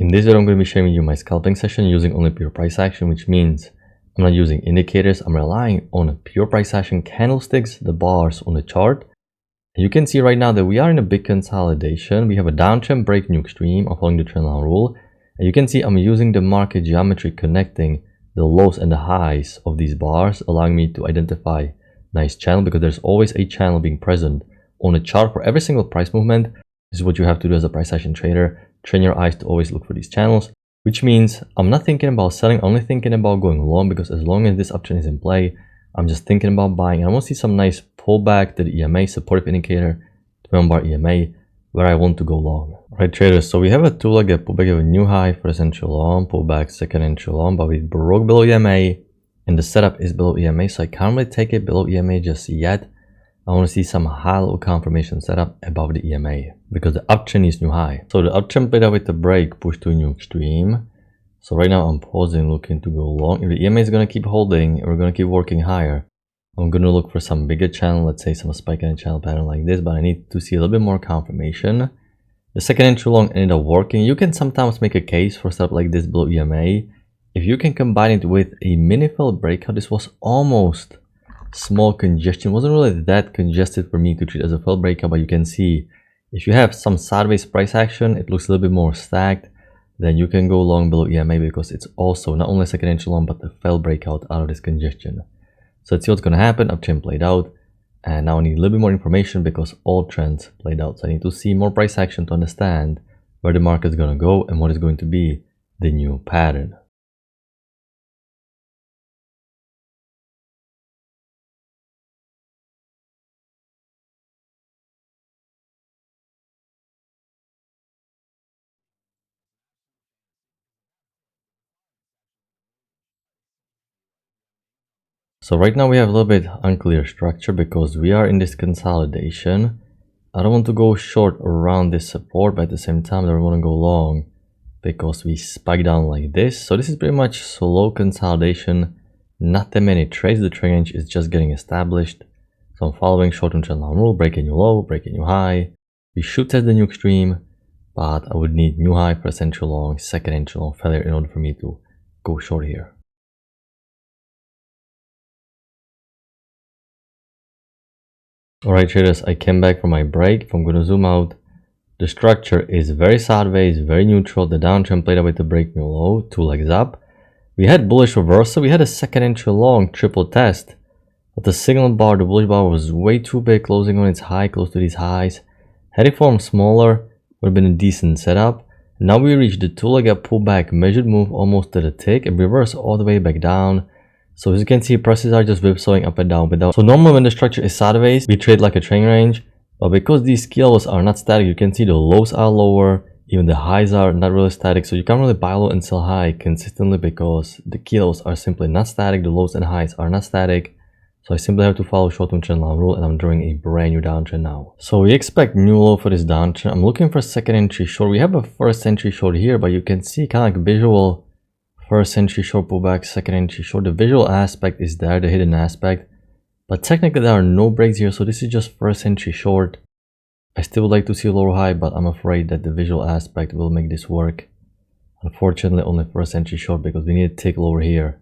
In this video, I'm going to be sharing with you my scalping session using only pure price action, which means I'm not using indicators. I'm relying on pure price action candlesticks, the bars on the chart. And you can see right now that we are in a big consolidation. We have a downtrend break new extreme following the trend line rule. And you can see I'm using the market geometry connecting the lows and the highs of these bars, allowing me to identify nice channel, because there's always a channel being present on a chart for every single price movement. This is what you have to do as a price action trader. Train your eyes to always look for these channels, which means I'm not thinking about selling, only thinking about going long, because as long as this option is in play, I'm just thinking about buying. And I want to see some nice pullback to the EMA, supportive indicator, 21 bar EMA, where I want to go long. Alright traders, so we have a two-legged pullback of a new high for a central long, pullback second entry long, but we broke below EMA and the setup is below EMA, so I can't really take it below EMA just yet. I want to see some high level confirmation setup above the EMA because the uptrend is new high. So the uptrend played out with the break, push to a new extreme. So right now I'm pausing, looking to go long. If the EMA is going to keep holding, we're going to keep working higher. I'm going to look for some bigger channel, let's say some spike in a channel pattern like this, but I need to see a little bit more confirmation. The second entry long ended up working. You can sometimes make a case for stuff like this below EMA. If you can combine it with a mini failed breakout, this was almost small congestion. It wasn't really that congested for me to treat as a failed breakout, but you can see if you have some sideways price action, it looks a little bit more stacked, then you can go long below EMA because it's also not only second entry long but a failed breakout out of this congestion. So let's see what's going to happen. Uptrend played out, and now I need a little bit more information because all trends played out. So I need to see more price action to understand where the market is going to go and what is going to be the new pattern. So right now we have a little bit unclear structure because we are in this consolidation. I don't want to go short around this support, but at the same time I don't want to go long because we spike down like this. So this is pretty much slow consolidation, not that many trades. The trade range is just getting established. So I'm following short-term trend line rule, break a new low, break a new high. We should test the new extreme, but I would need new high for a central long, second entry long failure in order for me to go short here. Alright traders, I came back from my break. If I'm going to zoom out, the structure is very sideways, very neutral. The downtrend played out with the break new low, two legs up. We had bullish reversal. We had a second entry long triple test, but the signal bar, the bullish bar, was way too big, closing on its high, close to these highs. Had it formed smaller, would have been a decent setup. Now we reached the two-legged pullback, measured move almost to the tick, and reverse all the way back down. So as you can see, prices are just whipsawing up and down, So normally when the structure is sideways, we trade like a train range. But because these key levels are not static, you can see the lows are lower, even the highs are not really static. So you can't really buy low and sell high consistently because the key levels are simply not static. The lows and highs are not static. So I simply have to follow short-term trend line rule, and I'm drawing a brand new downtrend now. So we expect new low for this downtrend. I'm looking for second entry short. We have a first entry short here, but you can see kind of like visual first entry short pullback, second entry short. The visual aspect is there, the hidden aspect, but technically there are no breaks here, so this is just first entry short. I still would like to see a lower high, but I'm afraid that the visual aspect will make this work. Unfortunately, only first entry short because we need to take lower here,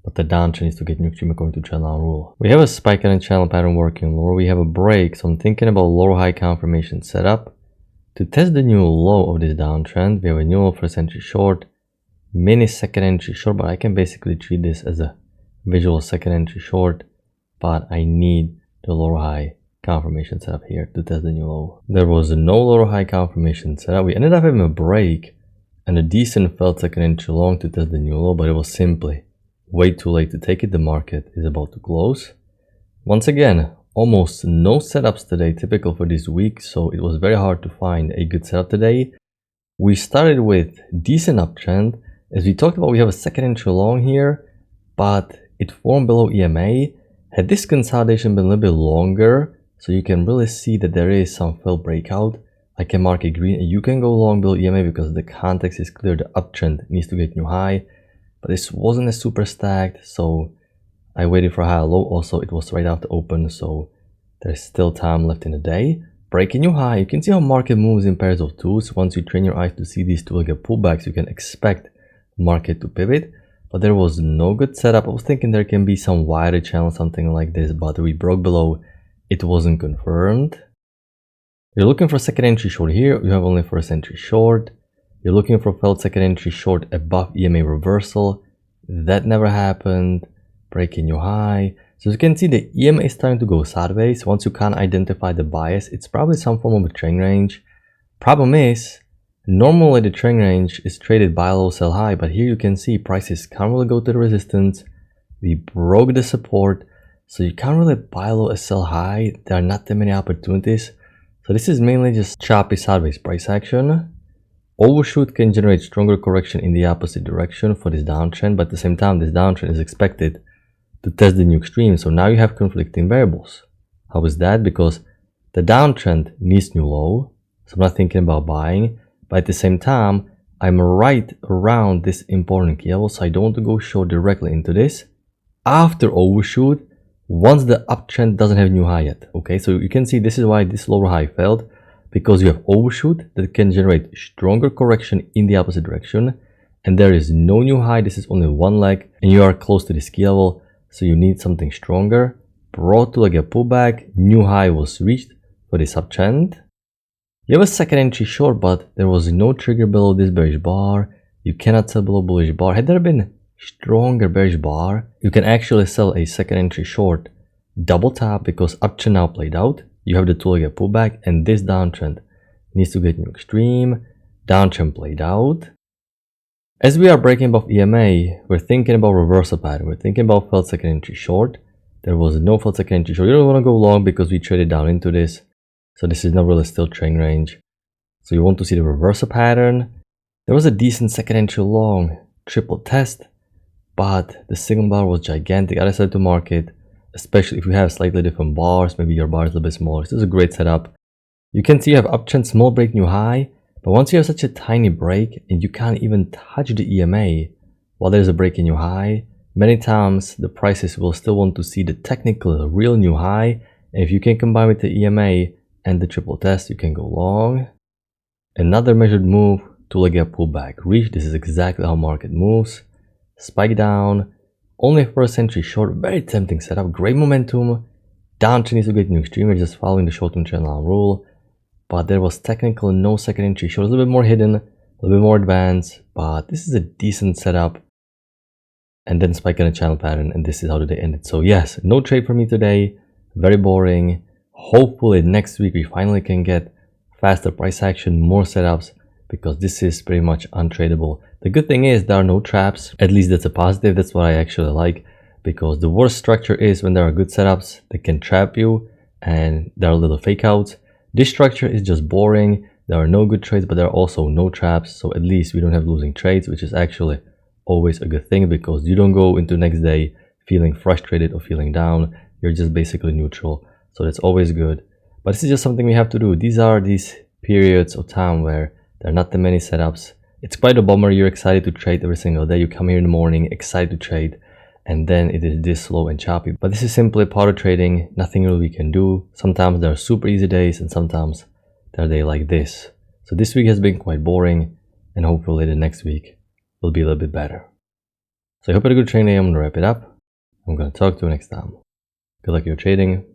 but the downtrend needs to get new extreme according to trend line rule. We have a spike and a channel pattern working lower. We have a break, so I'm thinking about lower high confirmation setup to test the new low of this downtrend. We have a new low first entry short, mini second entry short, but I can basically treat this as a visual second entry short, but I need the lower high confirmation setup here to test the new low. There was no lower high confirmation setup. We ended up having a break and a decent failed second entry long to test the new low, but it was simply way too late to take it. The market is about to close. Once again, almost no setups today, typical for this week, so it was very hard to find a good setup today. We started with decent uptrend. As we talked about, we have a second entry long here, but it formed below EMA. Had this consolidation been a little bit longer, so you can really see that there is some failed breakout, I can mark it green and you can go long below EMA because the context is clear. The uptrend needs to get new high, but this wasn't a super stacked, so I waited for a higher low. Also, it was right after open, so there's still time left in the day. break a new high. You can see how market moves in pairs of twos. Once you train your eyes to see these two-legged pullbacks, you can expect market to pivot. But there was no good setup. I was thinking there can be some wider channel, something like this, but we broke below. It wasn't confirmed. You're looking for second entry short here. You have only first entry short. You're looking for failed second entry short above EMA reversal. That never happened. Break a new high. So you can see the EMA is starting to go sideways. Once you can't identify the bias, it's probably some form of a trend range. Problem is, normally the trend range is traded buy low, sell high, but here you can see prices can't really go to the resistance. We broke the support, so you can't really buy low or sell high. There are not that many opportunities. So this is mainly just choppy sideways price action. Overshoot can generate stronger correction in the opposite direction for this downtrend, but at the same time, this downtrend is expected to test the new extreme. So now you have conflicting variables. How is that? Because the downtrend needs new low, so I'm not thinking about buying, but at the same time, I'm right around this important key level, so I don't want to go short directly into this after overshoot once the uptrend doesn't have new high yet. Okay, so you can see this is why this lower high failed, because you have overshoot that can generate stronger correction in the opposite direction, and there is no new high. This is only one leg, and you are close to this key level, so you need something stronger. Brought to like a pullback, new high was reached for this uptrend. You have a second entry short, but there was no trigger below this bearish bar. You cannot sell below bullish bar. Had there been stronger bearish bar, you can actually sell a second entry short, double tap, because uptrend now played out. You have the two-legged pullback, and this downtrend needs to get new extreme. Downtrend played out. As we are breaking above EMA, we're thinking about reversal pattern. We're thinking about failed second entry short. There was no failed second entry short. You don't want to go long because we traded down into this. So this is not really still trend range. So you want to see the reversal pattern. There was a decent second entry long triple test, but the signal bar was gigantic. I decided to mark it, especially if you have slightly different bars. Maybe your bar is a little bit smaller. This is a great setup. You can see you have uptrend, small break, new high. But once you have such a tiny break and you can't even touch the EMA while there's a break in your high, many times the prices will still want to see the technical real new high. And if you can combine with the EMA and the triple test, you can go long. Another measured move to like a pullback reach. This is exactly how market moves. Spike down, only first entry short, very tempting setup, great momentum. Downtrend needs to get new extreme. We're just following the short-term trend line rule. But there was technical no second entry short, a little bit more hidden, a little bit more advanced, but this is a decent setup. And then spike in a channel pattern, and this is how the day ended. So yes, no trade for me today, very boring. Hopefully next week we finally can get faster price action, more setups, because this is pretty much untradeable. The good thing is there are no traps, at least that's a positive. That's what I actually like, because the worst structure is when there are good setups that can trap you and there are little fake outs. This structure is just boring. There are no good trades, but there are also no traps. So at least we don't have losing trades, which is actually always a good thing, because you don't go into the next day feeling frustrated or feeling down. You're just basically neutral. So that's always good. But this is just something we have to do. These are these periods of time where there are not that many setups. It's quite a bummer. You're excited to trade every single day. You come here in the morning, excited to trade, and then it is this slow and choppy. But this is simply part of trading. Nothing really we can do. Sometimes there are super easy days, and sometimes there are days like this. So this week has been quite boring, and hopefully the next week will be a little bit better. So I hope you had a good trading day. I'm going to wrap it up. I'm going to talk to you next time. Good luck in your trading.